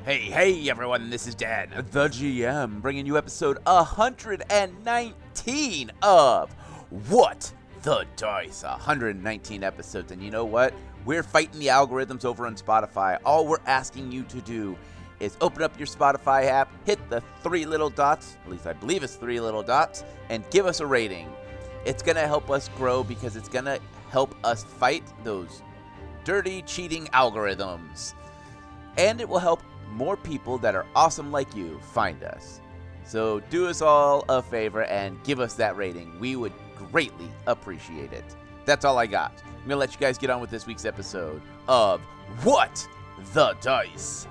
Hey everyone, this is Dan, the GM, bringing you episode 119 of What the Dice. 119 episodes, and you know what? We're fighting the algorithms over on Spotify. All we're asking you to do is open up your Spotify app, hit the three little dots, at least I believe it's three little dots, and give us a rating. It's going to help us grow because it's going to help us fight those dirty, cheating algorithms. And it will help more people that are awesome like you find us. So do us all a favor and give us that rating. We would greatly appreciate it. That's all I got. I'm going to let you guys get on with this week's episode of What the Dice.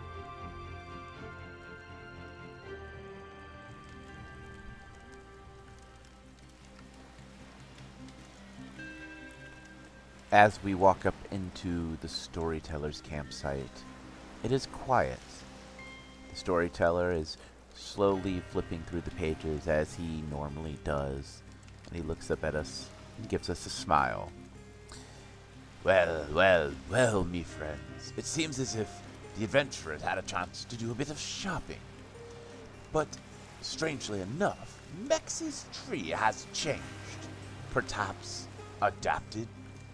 As we walk up into the storyteller's campsite, it is quiet. The storyteller is slowly flipping through the pages as he normally does, and he looks up at us and gives us a smile. Well, me friends, it seems as if the adventurers had a chance to do a bit of shopping. But, strangely enough, Mex's tree has changed, perhaps adapted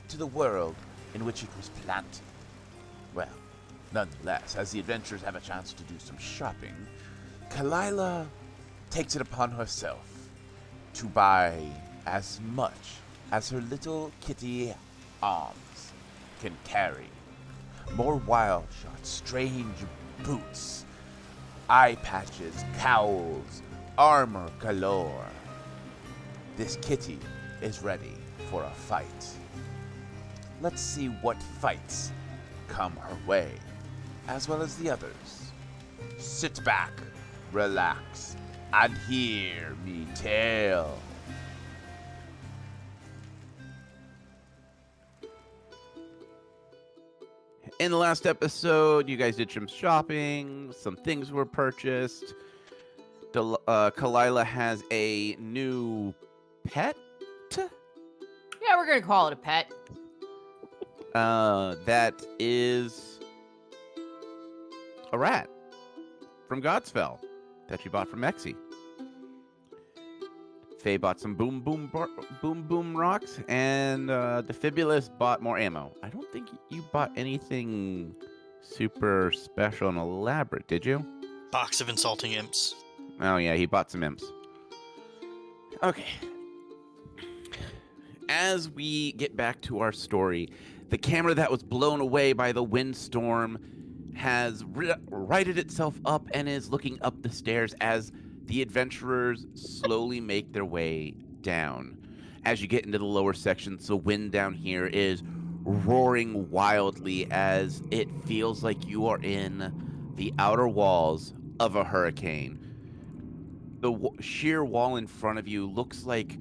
to the world in which it was planted. Well, nonetheless, as the adventurers have a chance to do some shopping, Kalila takes it upon herself to buy as much as her little kitty arms can carry. More wild shots, strange boots, eye patches, cowls, armor galore. This kitty is ready for a fight. Let's see what fights come her way, as well as the others. Sit back, relax, and hear me tell. In the last episode, you guys did some shopping, some things were purchased. Kalila has a new pet? Yeah, we're gonna call it a pet. That is a rat from Godspell that she bought from Mexi. Faye bought some boom boom rocks, and Defibulous bought more ammo. I don't think you bought anything super special and elaborate, did you? Box of insulting imps. Oh yeah, he bought some imps. Okay. As we get back to our story, the camera that was blown away by the windstorm has righted itself up and is looking up the stairs as the adventurers slowly make their way down. As you get into the lower sections, the wind down here is roaring wildly as it feels like you are in the outer walls of a hurricane. The sheer wall in front of you looks like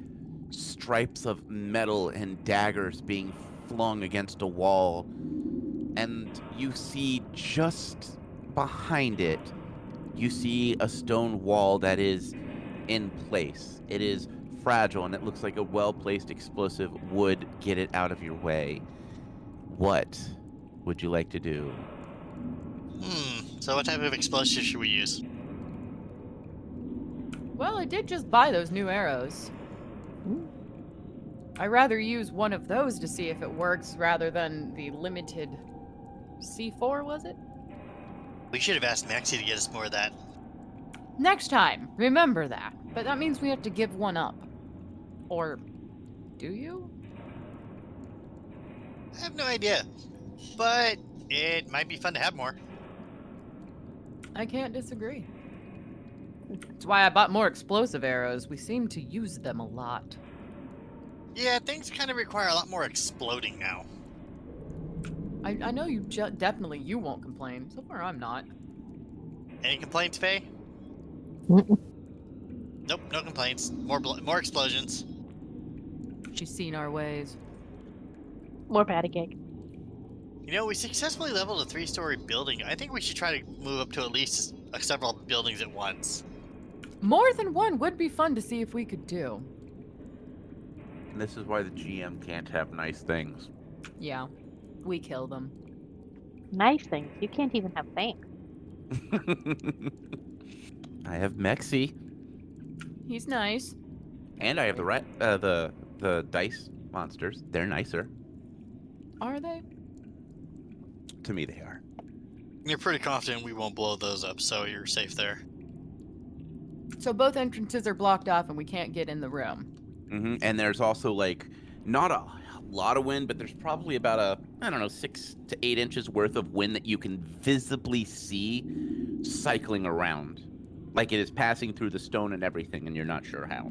stripes of metal and daggers being flung against a wall, and you see just behind it, you see a stone wall that is in place. It is fragile, and it looks like a well-placed explosive would get it out of your way. What would you like to do? So what type of explosive should we use? Well, I did just buy those new arrows. I'd rather use one of those to see if it works rather than the limited C4, was it? We should have asked Maxie to get us more of that. Next time, remember that. But that means we have to give one up. Or do you? I have no idea, but it might be fun to have more. I can't disagree. That's why I bought more explosive arrows. We seem to use them a lot. Yeah, things kind of require a lot more exploding now. I know you definitely you won't complain. So far, I'm not. Any complaints, Faye? Nope, no complaints. More explosions. She's seen our ways. More patty cake. You know, we successfully leveled a 3-story building. I think we should try to move up to at least several buildings at once. More than one would be fun to see if we could do. And this is why the GM can't have nice things. Yeah, we kill them. Nice things. You can't even have things. I have Mexi, He's nice. and I have the dice monsters. They're nicer. Are they? To me, they are. You're pretty confident we won't blow those up, so you're safe there. So both entrances are blocked off and we can't get in the room. And there's also, like, not a lot of wind, but there's probably about 6 to 8 inches worth of wind that you can visibly see cycling around. Like it is passing through the stone and everything, and you're not sure how.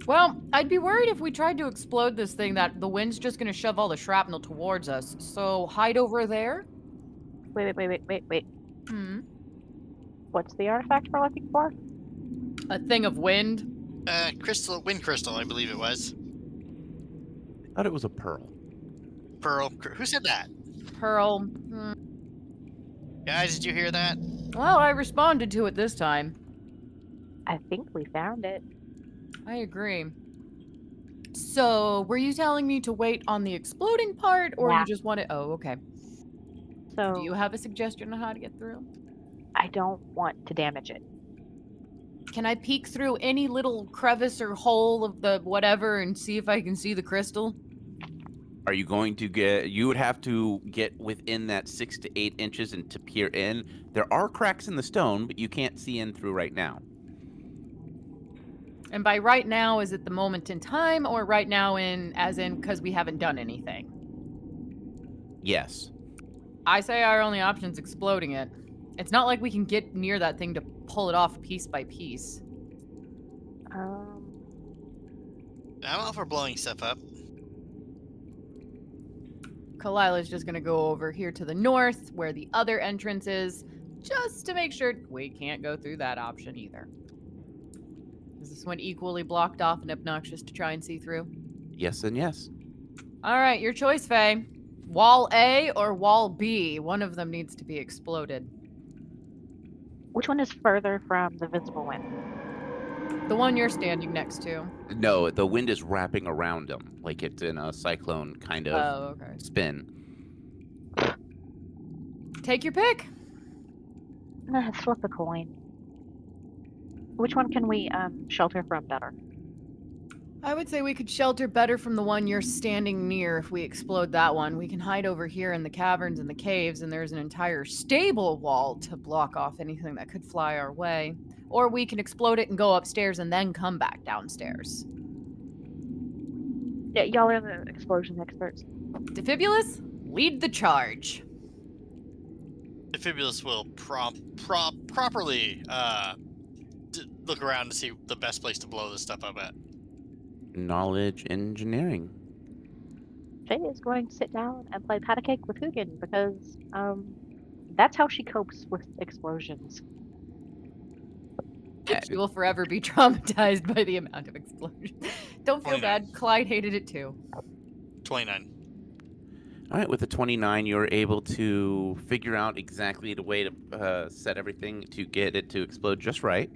Well, I'd be worried if we tried to explode this thing that the wind's just going to shove all the shrapnel towards us. So hide over there. Wait. Hmm. What's the artifact we're looking for? A thing of wind. Wind crystal, I believe it was. I thought it was a pearl. Pearl. Who said that? Pearl. Guys, did you hear that? Well, I responded to it this time. I think we found it. I agree. So, were you telling me to wait on the exploding part, or Yeah. you just want to... Oh, okay. So Do you have a suggestion on how to get through? I don't want to damage it. Can I peek through any little crevice or hole of the whatever and see if I can see the crystal? Are you going to get... You would have to get within that 6 to 8 inches and to peer in. There are cracks in the stone, but you can't see in through right now. And by right now, is it the moment in time, or right now as in because we haven't done anything? Yes. I say our only option's exploding it. It's not like we can get near that thing to pull it off piece by piece. I'm all for blowing stuff up. Kalila's just gonna go over here to the north, where the other entrance is, just to make sure we can't go through that option either. Is this one equally blocked off and obnoxious to try and see through? Yes and yes. All right, your choice, Faye. Wall A or Wall B? One of them needs to be exploded. Which one is further from the visible wind? The one you're standing next to. No, the wind is wrapping around them, like it's in a cyclone kind of Oh, okay. spin. Take your pick. Flip a coin. Which one can we shelter from better? I would say we could shelter better from the one you're standing near if we explode that one. We can hide over here in the caverns and the caves, and there's an entire stable wall to block off anything that could fly our way. Or we can explode it and go upstairs and then come back downstairs. Yeah, y'all are the explosion experts. Defibulus, lead the charge. Defibulus will properly look around to see the best place to blow this stuff up at. Knowledge engineering. Jay is going to sit down and play patty cake with Hugin because that's how she copes with explosions. She will forever be traumatized by the amount of explosions. Don't feel 29. bad. Clyde hated it too. 29. All right, with the 29, you're able to figure out exactly the way to set everything to get it to explode just right.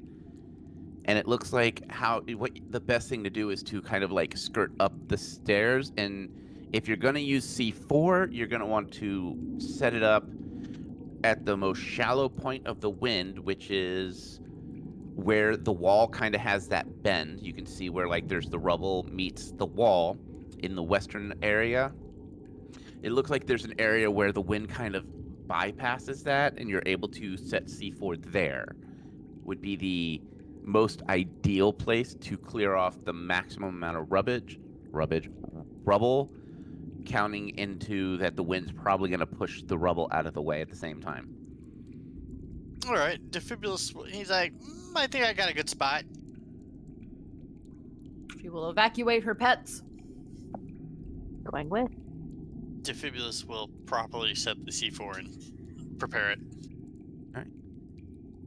And it looks like the best thing to do is to kind of like skirt up the stairs. And if you're going to use C4, you're going to want to set it up at the most shallow point of the wind, which is where the wall kind of has that bend. You can see where like there's the rubble meets the wall in the western area. It looks like there's an area where the wind kind of bypasses that, and you're able to set C4 there. Would be the most ideal place to clear off the maximum amount of rubble, counting into that the wind's probably going to push the rubble out of the way at the same time. All right, Defibulus, he's like, I think I got a good spot. She will evacuate her pets. Going with. Defibulus will properly set the C4 and prepare it.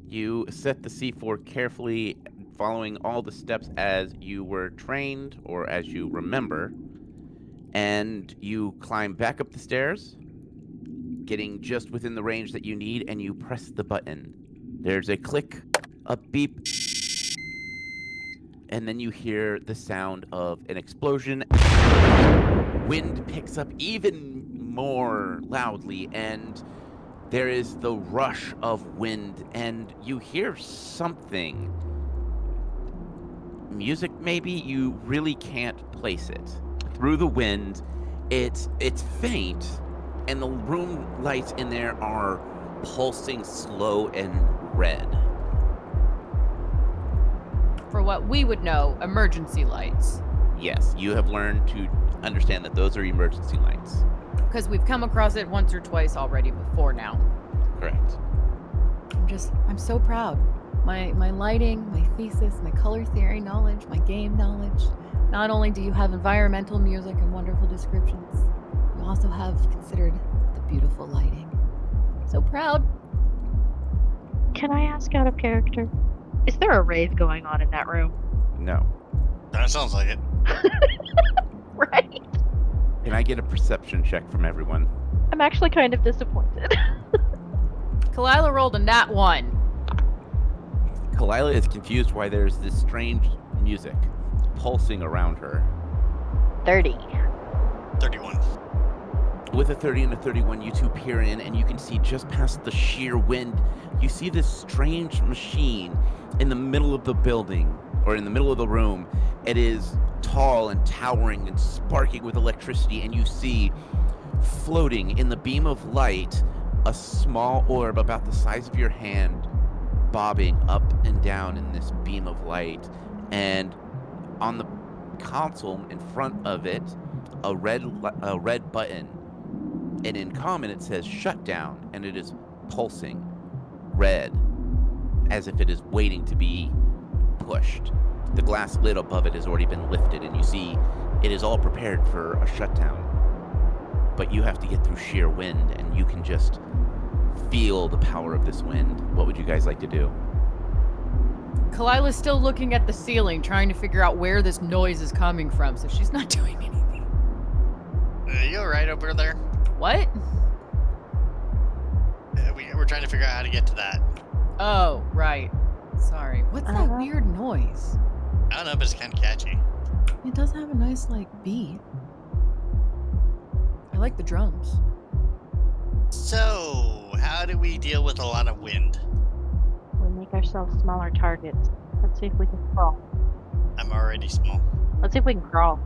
You set the C4 carefully, following all the steps as you were trained or as you remember, and you climb back up the stairs, getting just within the range that you need, and you press the button. There's a click, a beep, and then you hear the sound of an explosion. Wind picks up even more loudly, and there is the rush of wind, and you hear something. Music, maybe? You really can't place it. Through the wind, it's faint, and the room lights in there are pulsing slow and red. For what we would know, emergency lights. Yes, you have learned to understand that those are emergency lights. Because we've come across it once or twice already before now. Correct. I'm so proud. My lighting, my thesis, my color theory knowledge, my game knowledge. Not only do you have environmental music and wonderful descriptions, you also have considered the beautiful lighting. So proud. Can I ask out of character? Is there a rave going on in that room? No. That sounds like it. Right. Can I get a perception check from everyone? I'm actually kind of disappointed. Kalila rolled a nat 1. Kalila is confused why there's this strange music pulsing around her. 30. 31. With a 30 and a 31, you two peer in, and you can see just past the sheer wind, you see this strange machine in the middle of the building, or in the middle of the room. It is tall and towering and sparking with electricity, and you see floating in the beam of light a small orb about the size of your hand bobbing up and down in this beam of light. And on the console in front of it, a red button, and in common it says shut down, and it is pulsing red as if it is waiting to be pushed. The glass lid above it has already been lifted, and you see it is all prepared for a shutdown. But you have to get through sheer wind, and you can just feel the power of this wind. What would you guys like to do? Kalila's still looking at the ceiling, trying to figure out where this noise is coming from, so she's not doing anything. Are you alright over there? What? We're trying to figure out how to get to that. Oh, right. Sorry. What's that weird noise? I don't know, but it's kind of catchy. It does have a nice, beat. I like the drums. So, how do we deal with a lot of wind? We make ourselves smaller targets. Let's see if we can crawl. I'm already small. Let's see if we can crawl.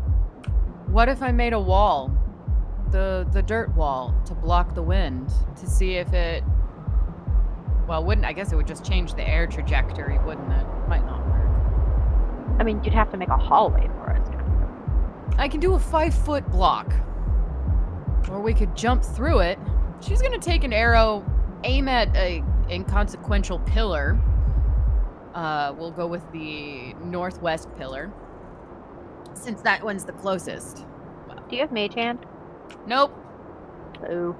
What if I made a wall? The dirt wall to block the wind to see if it... Well, I guess it would just change the air trajectory, wouldn't it? Might not work. I mean, you'd have to make a hallway for us. I can do a 5-foot block. Or we could jump through it. She's gonna take an arrow, aim at a inconsequential pillar. We'll go with the northwest pillar, since that one's the closest. Do you have mage hand? Nope. Ooh.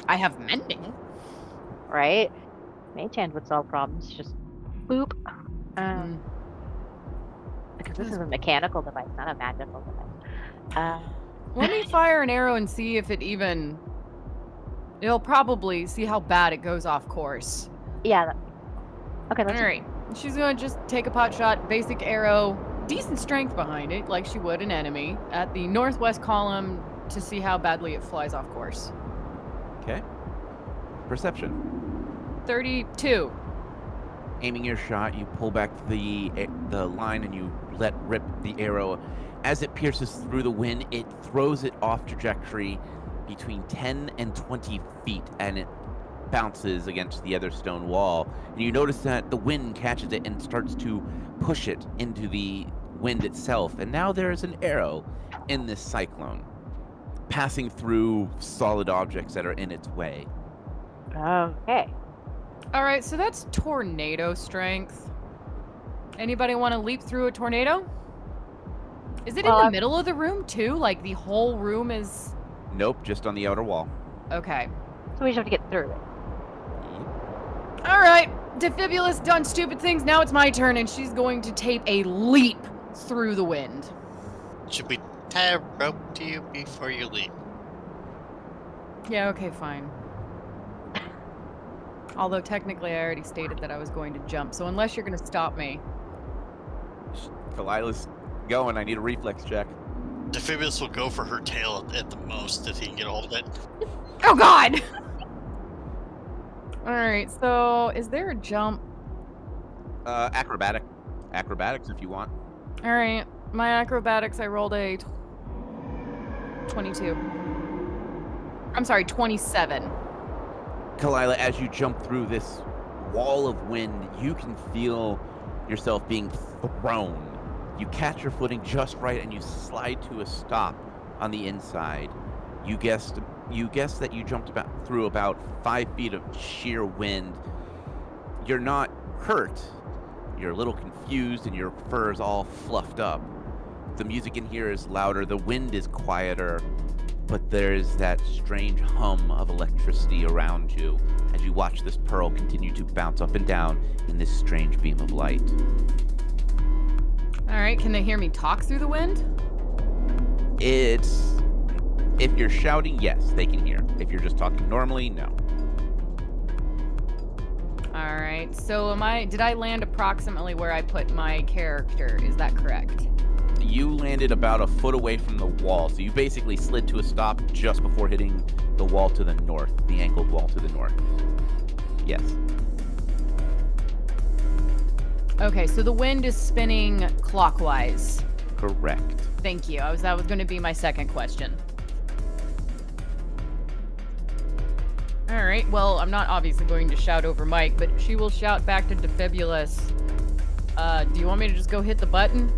I have mending. Right? Mage hand would solve problems. Just boop. Because this is a mechanical device, not a magical device. Let me fire an arrow and see if it even... It'll probably see how bad it goes off course. Yeah. Okay, let's... Alright. She's gonna just take a pot shot, basic arrow, decent strength behind it, like she would an enemy, at the northwest column to see how badly it flies off course. Okay. Perception. 32. Aiming your shot, you pull back the line and you let rip the arrow. As it pierces through the wind, it throws it off trajectory between 10 and 20 feet, and it bounces against the other stone wall. And you notice that the wind catches it and starts to push it into the wind itself. And now there is an arrow in this cyclone, passing through solid objects that are in its way. Okay. Alright, so that's tornado strength. Anybody want to leap through a tornado? Is it in the middle of the room too? Like the whole room is... Nope, just on the outer wall. Okay. So we just have to get through it. Alright, Defibulous done stupid things, now it's my turn, and she's going to tape a leap through the wind. Should we tie a rope to you before you leave? Yeah, okay, fine. Although technically I already stated that I was going to jump, so unless you're going to stop me. Kalilah's going. I need a reflex check. Defibulus will go for her tail at the most if he can get a hold of it. Oh god! Alright, so is there a jump? Acrobatics if you want. Alright, my acrobatics, I rolled a 22. I'm sorry, 27. Kalilah, as you jump through this wall of wind, you can feel yourself being thrown. You catch your footing just right and you slide to a stop on the inside. You guessed that you jumped through about 5 feet of sheer wind. You're not hurt. You're a little confused and your fur's all fluffed up. The music in here is louder, the wind is quieter, but there's that strange hum of electricity around you as you watch this pearl continue to bounce up and down in this strange beam of light. Alright, can they hear me talk through the wind? If you're shouting, yes, they can hear. If you're just talking normally, no. Alright, so did I land approximately where I put my character? Is that correct? You landed about a foot away from the wall, so you basically slid to a stop just before hitting the wall to the north, the angled wall to the north. Yes. Okay, so the wind is spinning clockwise. Correct. Thank you. That was going to be my second question. Alright, well, I'm not obviously going to shout over Mike, but she will shout back to Defibulus. Do you want me to just go hit the button?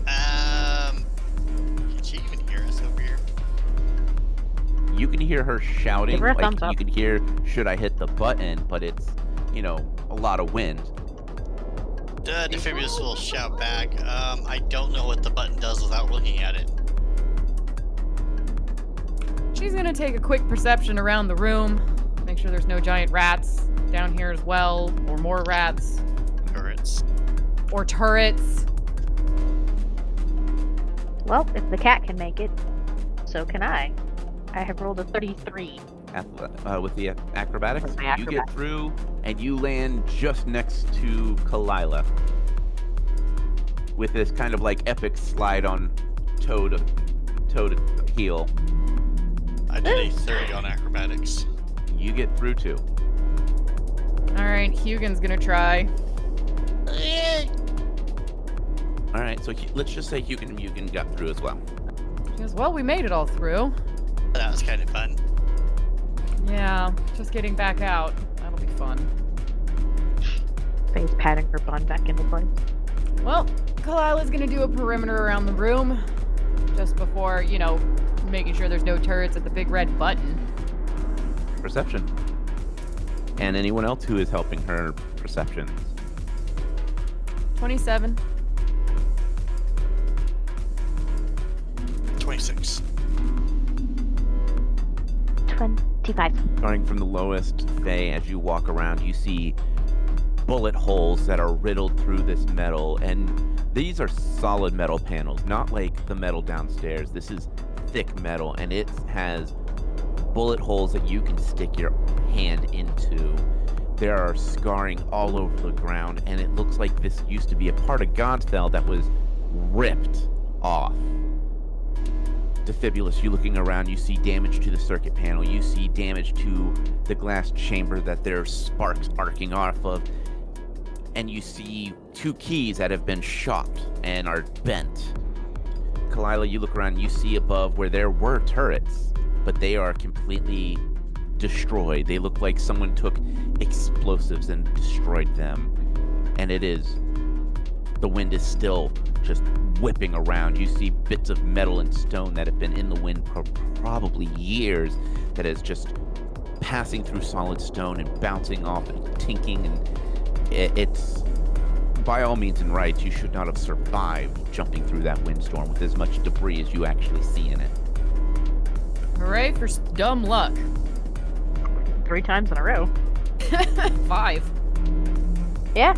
Can she even hear us over here? You can hear her shouting, Give her a like thumbs up. you can hear, should I hit the button, but it's, a lot of wind. Defibulus will shout back. I don't know what the button does without looking at it. She's gonna take a quick perception around the room, make sure there's no giant rats down here as well, or more rats, Turrets. or turrets. Well, if the cat can make it, so can I. I have rolled a 33. With the acrobatics, With my you get acrobatics. through and you land just next to Kalilah with this kind of like epic slide on toe to heel. I did a 30 on acrobatics. You get through too. Alright, Hugin's gonna try. All right, so let's just say Hugin got through as well. She goes, well, we made it all through. That was kind of fun. Yeah, just getting back out. That'll be fun. Face patting her bun back into place. Well, Kalilah's gonna do a perimeter around the room, just before, making sure there's no turrets at the big red button. Perception. And anyone else who is helping her, perceptions. 27. 26. 25. Starting from the lowest, Faye, as you walk around, you see bullet holes that are riddled through this metal, and these are solid metal panels, not like the metal downstairs. This is thick metal, and it has bullet holes that you can stick your hand into. There are scarring all over the ground, and it looks like this used to be a part of Godspell that was ripped off. Defibulus, you looking around, you see damage to the circuit panel, you see damage to the glass chamber that there's sparks arcing off of, and you see 2 keys that have been shocked and are bent. Kalilah, you look around, you see above where there were turrets, but they are completely destroyed. They look like someone took explosives and destroyed them. And the wind is still just whipping around. You see bits of metal and stone that have been in the wind for probably years that is just passing through solid stone and bouncing off and tinking, and it's by all means and rights, you should not have survived jumping through that windstorm with as much debris as you actually see in it. Hooray for dumb luck. 3 times in a row. 5. Yeah.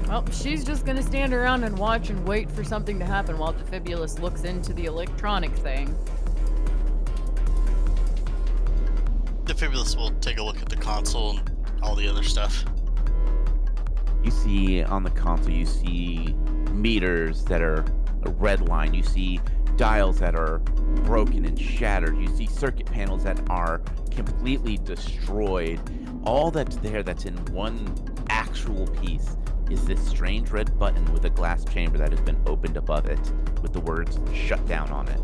Well, she's just gonna stand around and watch and wait for something to happen while Defibulus looks into the electronic thing. Defibulous will take a look at the console and all the other stuff. You see on the console, you see meters that are a red line. You see dials that are broken and shattered. You see circuit panels that are completely destroyed. All that's there that's in one actual piece is this strange red button with a glass chamber that has been opened above it with the words "shut down" on it.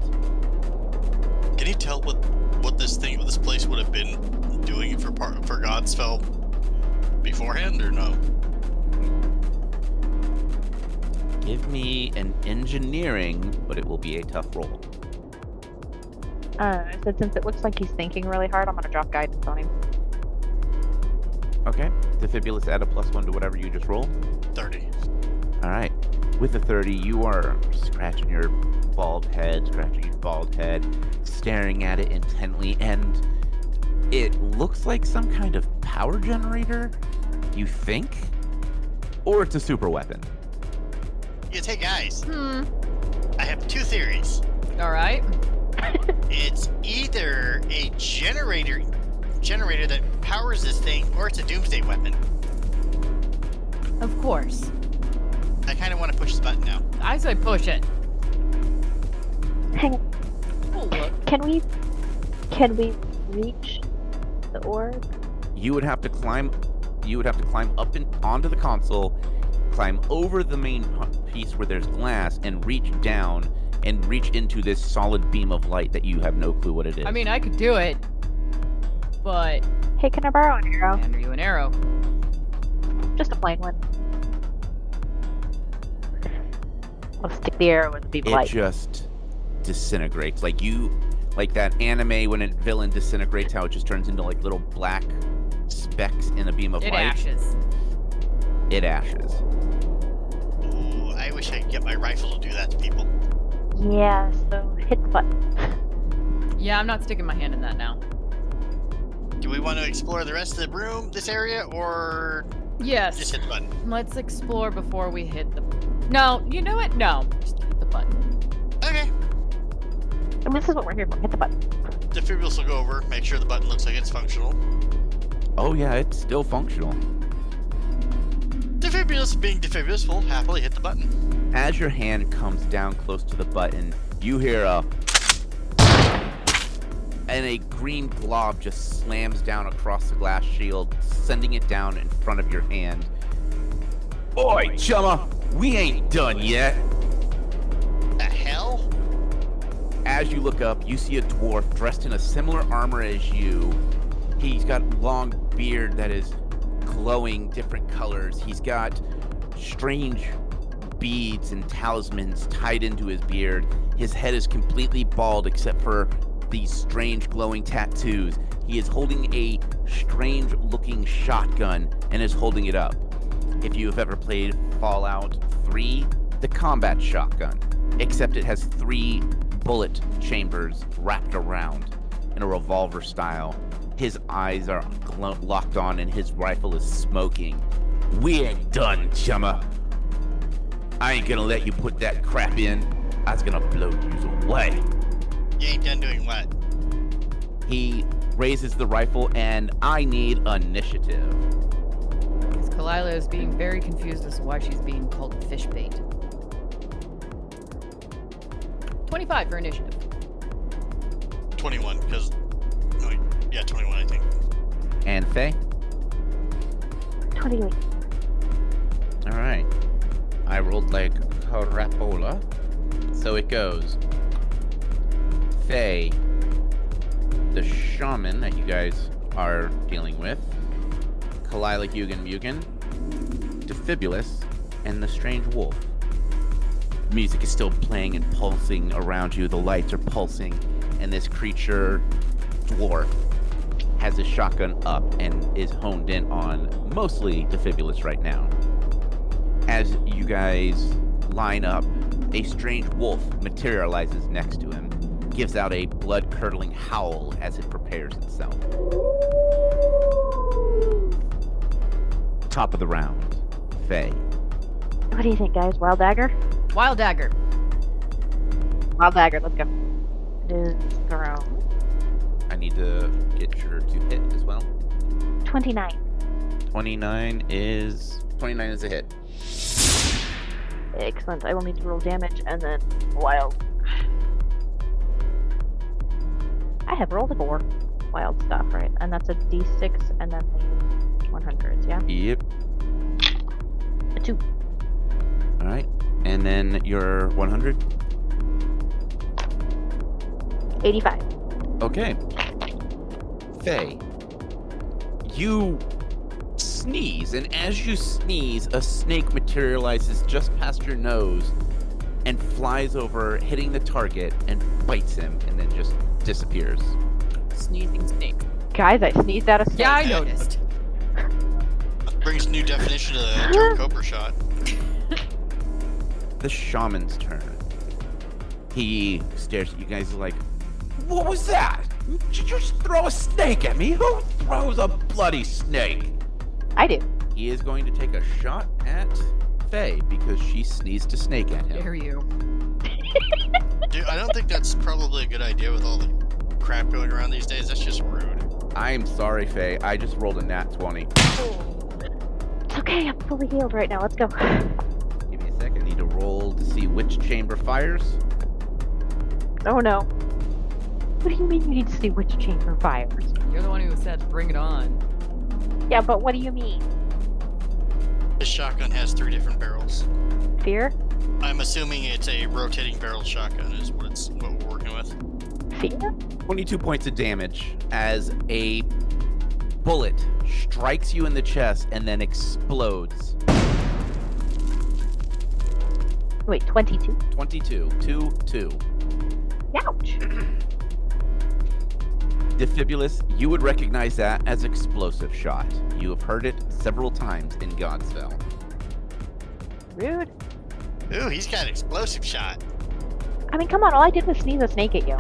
Can you tell what this place would have been doing for Godspell beforehand, or no? Give me an engineering, but it will be a tough roll. I said since it looks like he's thinking really hard, I'm gonna drop guidance on him. Okay. Defibulous, add a +1 to whatever you just rolled. 30. All right. With the 30, you are scratching your bald head, staring at it intently, and it looks like some kind of power generator, you think? Or it's a super weapon. Yes, hey guys. I have two theories. All right. It's either a generator that powers this thing, or it's a doomsday weapon. Of course. I kind of want to push the button now. I say push it. Hang on. Oh, look. Can we reach the orb? You would have to climb up and onto the console, climb over the main piece where there's glass, and reach down and reach into this solid beam of light that you have no clue what it is. I mean, I could do it, but Hey, can I borrow an arrow? hand you an arrow. Just a plain one. I'll stick the arrow in the beam of it light. just disintegrates. Like that anime when a villain disintegrates, how it just turns into like little black specks in a beam of It light. ashes. It ashes. Ooh, I wish I could get my rifle to do that to people. Yeah, so hit the button. Yeah, I'm not sticking my hand in that now. Do we want to explore the rest of the room, this area, or Yes. just hit the button? Let's explore before we hit the... No, you know what? No. Just hit the button. Okay. I mean, this is what we're here for. Hit the button. Defibulous will go over, make sure the button looks like it's functional. Oh yeah, it's still functional. Defibulous, being Defibulous, will happily hit the button. As your hand comes down close to the button, you hear and a green glob just slams down across the glass shield, sending it down in front of your hand. Oi, Chummer, we ain't done yet. The hell? As you look up, you see a dwarf dressed in a similar armor as you. He's got long beard that is glowing different colors. He's got strange beads and talismans tied into his beard. His head is completely bald except for these strange glowing tattoos. He is holding a strange looking shotgun and is holding it up. If you have ever played Fallout 3, the combat shotgun, except it has 3 bullet chambers wrapped around in a revolver style. His eyes are locked on and his rifle is smoking. We ain't done, Chummer. I ain't gonna let you put that crap in. I was gonna blow you away. You ain't done doing what? He raises the rifle and I need initiative. Because Kalila is being very confused as to why she's being called fish bait. 25 for initiative. 21, because... No, yeah, 21, I think. And Faye? 28. All right. I rolled like crapola. So it goes. Faye, the shaman that you guys are dealing with, Kalila Mugen, Defibulous, and the strange wolf. Music is still playing and pulsing around you. The lights are pulsing, and this creature, dwarf, has his shotgun up and is honed in on mostly Defibulous right now. As you guys line up, a strange wolf materializes next to him, gives out a blood-curdling howl as it prepares itself. Top of the round, Faye. What do you think, guys? Wild dagger? Wild dagger. Wild dagger, let's go. It is thrown. need to get your to hit as well. 29. 29 is a hit. Excellent. I will need to roll damage and then wild. I have rolled a 4. Wild stuff, right? And that's a d6 and then the 100s, yeah? Yep. A 2. All right. And then your 100. 85. Okay. Faye, you sneeze, and as you sneeze, a snake materializes just past your nose and flies over, hitting the target and bites him, and then just disappears. Sneezing snake. Guys, I sneezed out a snake. Yeah, I noticed. Brings new definition to the term cobra shot. The shaman's turn. He stares at you guys like, "What was that? Did you just throw a snake at me? Who throws a bloody snake?" I do. He is going to take a shot at Faye because she sneezed a snake at him. Dare you? Dude, I don't think that's probably a good idea with all the crap going around these days. That's just rude. I'm sorry, Faye. I just rolled a nat 20. It's okay, I'm fully healed right now. Let's go. Give me a sec. I need to roll to see which chamber fires. Oh no. What do you mean you need to see which chamber fires? You're the one who said bring it on. Yeah, but what do you mean? This shotgun has 3 different barrels. Fear? I'm assuming it's a rotating barrel shotgun is what we're working with. Fear? 22 points of damage as a bullet strikes you in the chest and then explodes. Wait, 22? 22. 2-2. Ouch. Defibulous, you would recognize that as explosive shot. You have heard it several times in Godsfell. Rude. Ooh, he's got an explosive shot. I mean, come on, all I did was sneeze a snake at you.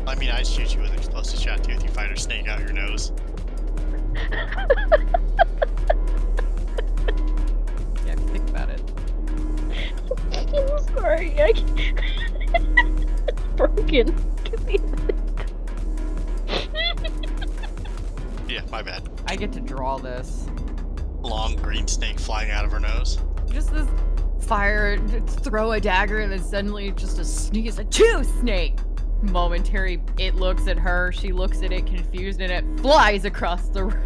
I mean, I'd shoot you with an explosive shot too if you fired a snake out your nose. Yeah, if you think about it. I'm sorry, I can't. It's broken. Give me a minute. Yeah, my bad. I get to draw this. Long green snake flying out of her nose. Just this fire, throw a dagger, and then suddenly just a sneeze, a chew snake. Momentary, it looks at her, she looks at it confused, and it flies across the room.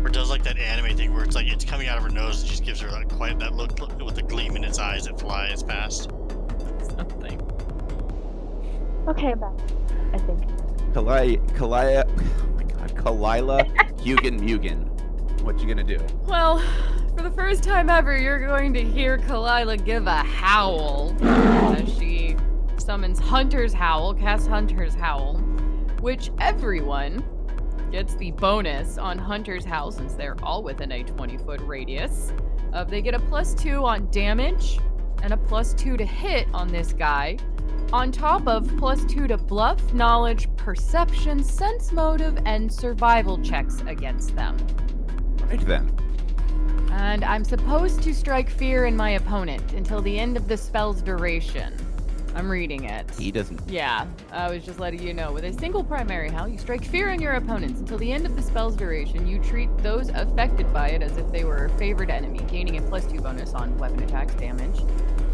Or does like that anime thing where it's like it's coming out of her nose and just gives her like quite that look with the gleam in its eyes that flies past. Something. Okay, I'm back. I think. Kalila, Hugan Mugen. What you gonna do? Well, for the first time ever, you're going to hear Kalila give a howl as she summons Hunter's Howl, casts Hunter's Howl, which everyone gets the bonus on Hunter's Howl since they're all within a 20-foot radius. They get a +2 on damage and a +2 to hit on this guy, on top of +2 to bluff, knowledge, perception, sense motive, and survival checks against them. Right then. And I'm supposed to strike fear in my opponent until the end of the spell's duration. I'm reading it. He doesn't. Yeah, I was just letting you know. With a single primary howl, you strike fear in your opponents until the end of the spell's duration. You treat those affected by it as if they were a favored enemy, gaining a +2 bonus on weapon attacks, damage,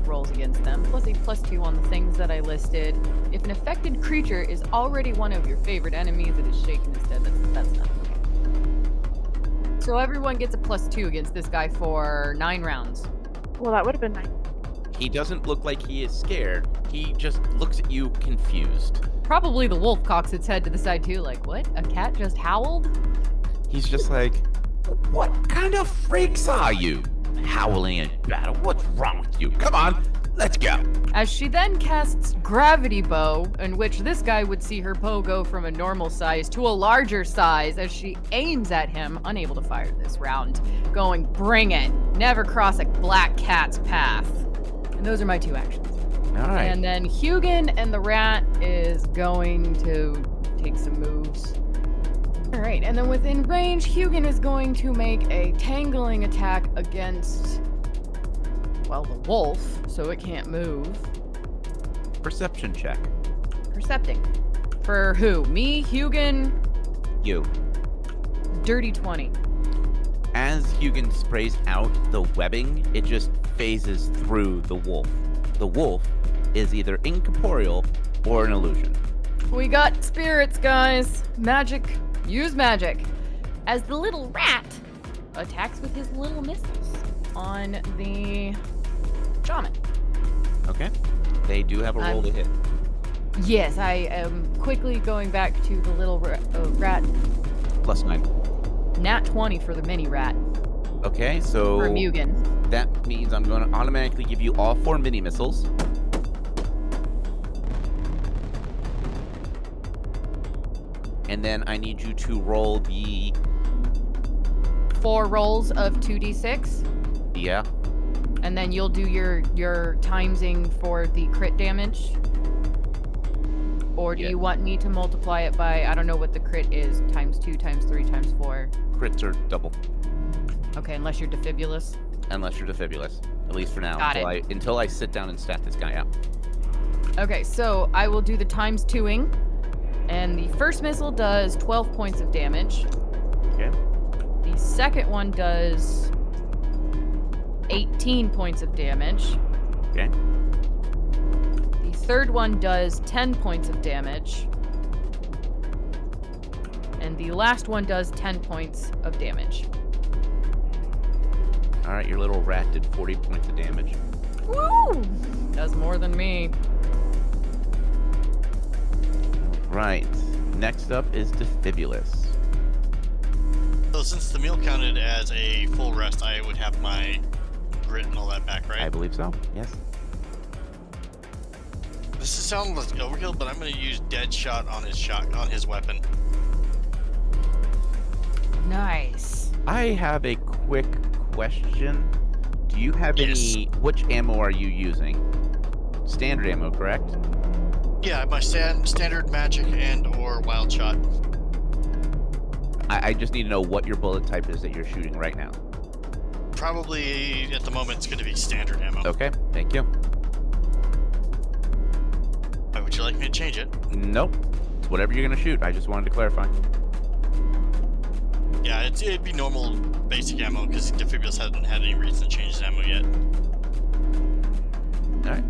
rolls against them, plus a +2 on the things that I listed. If an affected creature is already one of your favorite enemies, it is shaken instead. That's not okay. So everyone gets a +2 against this guy for 9 rounds. Well, that would have been nice. He doesn't look like he is scared. He just looks at you confused. Probably the wolf cocks its head to the side too, like, what? A cat just howled? He's just like, "What kind of freaks are you? Howling in battle? What's wrong with you? Come on, let's go." As she then casts Gravity Bow, in which this guy would see her bow go from a normal size to a larger size as she aims at him, unable to fire this round, going, bring it. Never cross a black cat's path. And those are my 2 actions. All right. And then Hugan and the rat is going to take some moves. All right, and then within range, Hugan is going to make a tangling attack against, well, the wolf, so it can't move. Perception check. Percepting. For who? Me, Hugin, You. dirty 20. As Hugin sprays out the webbing, it just phases through the wolf. The wolf is either incorporeal or an illusion. We got spirits, guys. Magic. Use magic. As the little rat attacks with his little missiles on the shaman. Okay. They do have a roll to hit. Yes, I am quickly going back to the little rat. +9. Nat 20 for the mini rat. Okay, so For Mugen. that means I'm going to automatically give you all 4 mini missiles. And then I need you to roll the 4 rolls of 2d6. yeah. And then you'll do your timesing for the crit damage. Or do Yeah. you want me to multiply it by, I don't know what the crit is, times 2, times 3, times 4? Crits are double, Okay, unless you're defibulous. unless you're defibulous. At least for now, Got until I sit down and stat this guy out. Okay, so I will do the times 2ing. And the first missile does 12 points of damage. Okay. The second one does 18 points of damage. Okay. The third one does 10 points of damage. And the last one does 10 points of damage. All right, your little rat did 40 points of damage. Woo! Does more than me. Right. Next up is defibulous. So since the meal counted as a full rest, I would have my grit and all that back, right? I believe so. Yes. This is sounding like overkill, but I'm going to use dead shot on his weapon. Nice. I have a quick question. Do you have any? Which ammo are you using? Standard ammo, correct? Yeah, my standard magic and or wild shot. I just need to know what your bullet type is that you're shooting right now. Probably at the moment it's going to be standard ammo. Okay, thank you. Why would you like me to change it? Nope. It's whatever you're gonna shoot. I just wanted to clarify. Yeah, it'd be normal basic ammo because Defibulous hasn't had any reason to change his ammo yet. All right.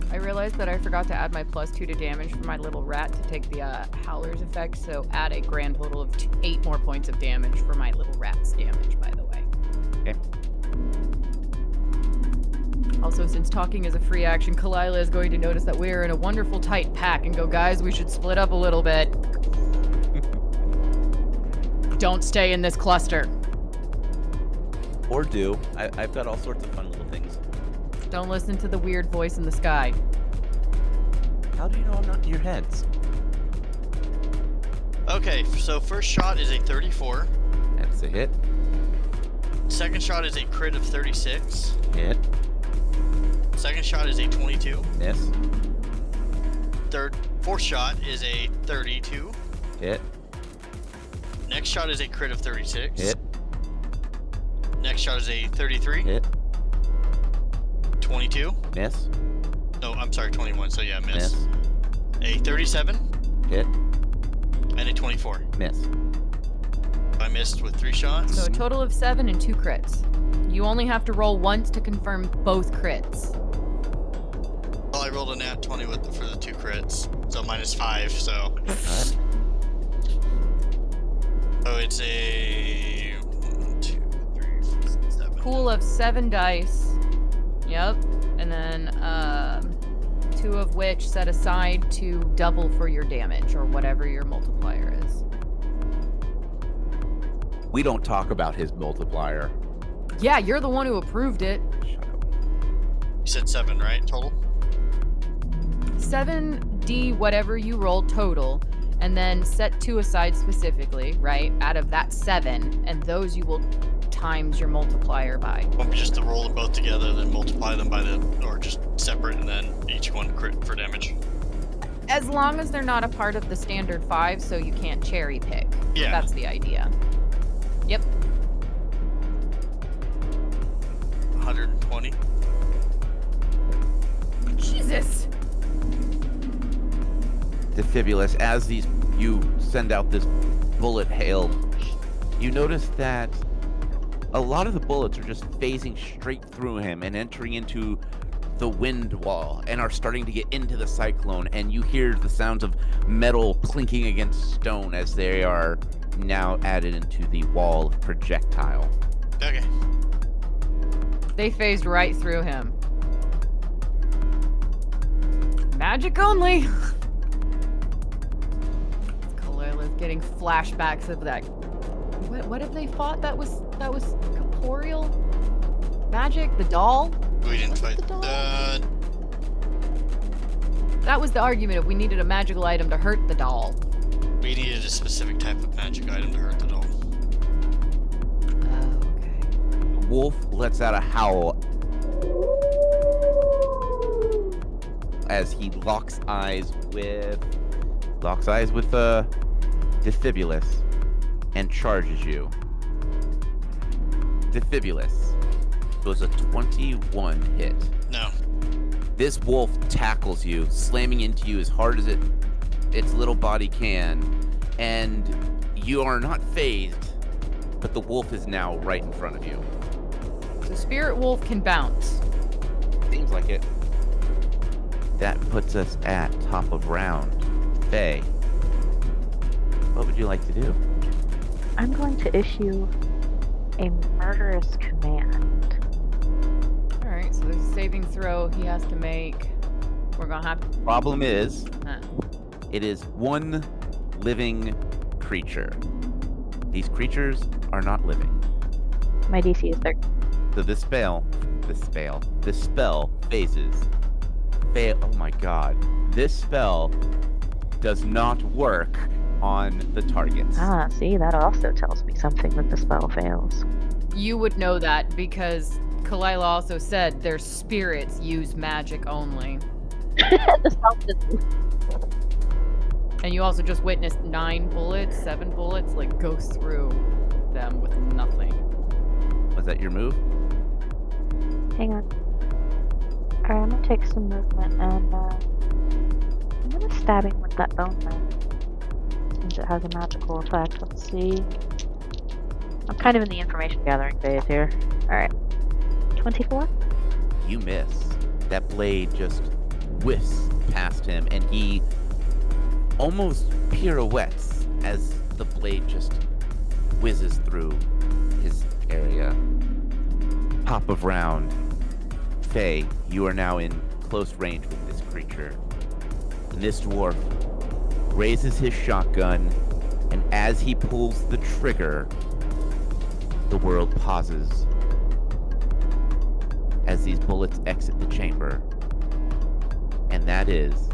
I realized that I forgot to add my +2 to damage for my little rat to take the Howler's effect, so add a grand total of 8 more points of damage for my little rat's damage, by the way. Okay. Also, since talking is a free action, Kalila is going to notice that we're in a wonderful tight pack and go, guys, we should split up a little bit. Don't stay in this cluster. Or do. I've got all sorts of fun little things. Don't listen to the weird voice in the sky. How do you know I'm not in your heads? Okay, so first shot is a 34. That's a hit. Second shot is a crit of 36. Hit. Second shot is a 22. Miss. Fourth shot is a 32. Hit. Next shot is a crit of 36. Hit. Next shot is a 33. Hit. 22. Miss. No, I'm sorry, 21. So yeah, miss. Miss. A 37 Hit. and a 24. Miss. I missed with 3 shots. So a total of 7 and 2 crits. You only have to roll once to confirm both crits. Well, I rolled a nat 20 for the 2 crits, so -5. So, Alright. so it's a 1, 2, 3, 4, 7. Pool of 7 dice. Yep. And then 2 of which set aside to double for your damage or whatever your multiplier is. We don't talk about his multiplier. Yeah, you're the one who approved it. Shut up. You said 7, right? Total? 7d whatever you roll total, and then set 2 aside specifically, right? Out of that 7, and those you will times your multiplier by. Want me just to roll them both together, then multiply them by or just separate, and then each one crit for damage? As long as they're not a part of the standard 5, so you can't cherry pick. Yeah. That's the idea. Yep. 120. Jesus! Defibulous, as you send out this bullet hail, you notice that a lot of the bullets are just phasing straight through him and entering into the wind wall and are starting to get into the cyclone, and you hear the sounds of metal clinking against stone as they are now added into the wall projectile. Okay. They phased right through him. Magic only. Kalila's getting flashbacks of that. What have they fought? That was corporeal magic. The doll. We didn't fight. The doll? That was the argument. If we needed a magical item to hurt the doll. We needed a specific type of magic item to hurt the doll. Oh, okay. The wolf lets out a howl as he locks eyes with Defibulous and charges you. Defibulous was a 21 hit. No. This wolf tackles you, slamming into you as hard as its little body can, and you are not phased, but the wolf is now right in front of you. So Spirit Wolf can bounce. Seems like it. That puts us at top of round. Faye, what would you like to do? I'm going to issue a murderous command. Alright, so there's a saving throw he has to make. We're gonna have to... Problem is, Huh. it is one living creature. These creatures are not living. My DC is 13. So this spell phases. Oh my god. This spell does not work on the targets. Ah, see, that also tells me something that the spell fails. You would know that because Kalila also said their spirits use magic only. The spell doesn't. And you also just witnessed 7 bullets, like, go through them with nothing. Was that your move? Hang on. Alright, I'm gonna take some movement and I'm gonna stab him with that bone knife. Since it has a magical effect. Let's see. I'm kind of in the information gathering phase here. Alright. 24? You miss. That blade just whiffs past him, and he almost pirouettes as the blade just whizzes through his area. Top of round. Faye, you are now in close range with this creature. This dwarf raises his shotgun, and as he pulls the trigger, the world pauses as these bullets exit the chamber. And that is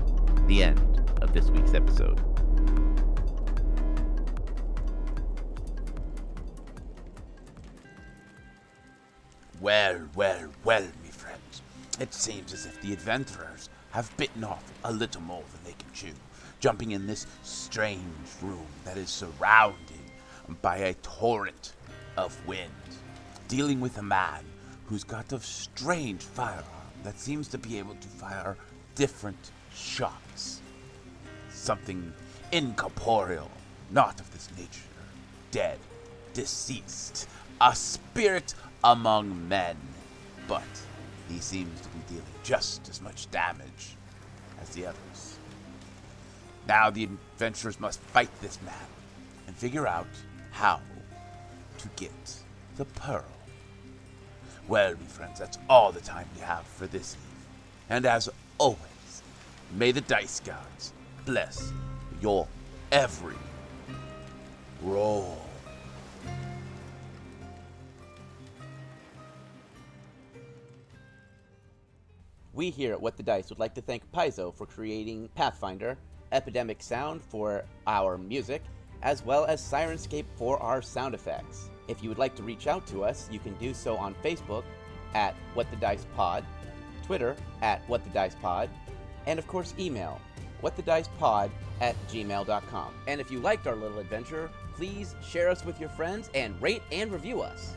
the end of this week's episode. Well, me friends. It seems as if the adventurers have bitten off a little more than they can chew, jumping in this strange room that is surrounded by a torrent of wind, dealing with a man who's got a strange firearm that seems to be able to fire different shots. Something incorporeal, not of this nature, dead, deceased, a spirit among men, but he seems to be dealing just as much damage as the others. Now the adventurers must fight this man and figure out how to get the pearl. Well, me friends, that's all the time we have for this eve. And as always, may the dice gods bless your every roll. We here at What the Dice would like to thank Paizo for creating Pathfinder, Epidemic Sound for our music, as well as Sirenscape for our sound effects. If you would like to reach out to us, you can do so on Facebook at What the Dice Pod, Twitter at What the Dice Pod, and of course email whatthedicepod@gmail.com. And if you liked our little adventure, please share us with your friends and rate and review us.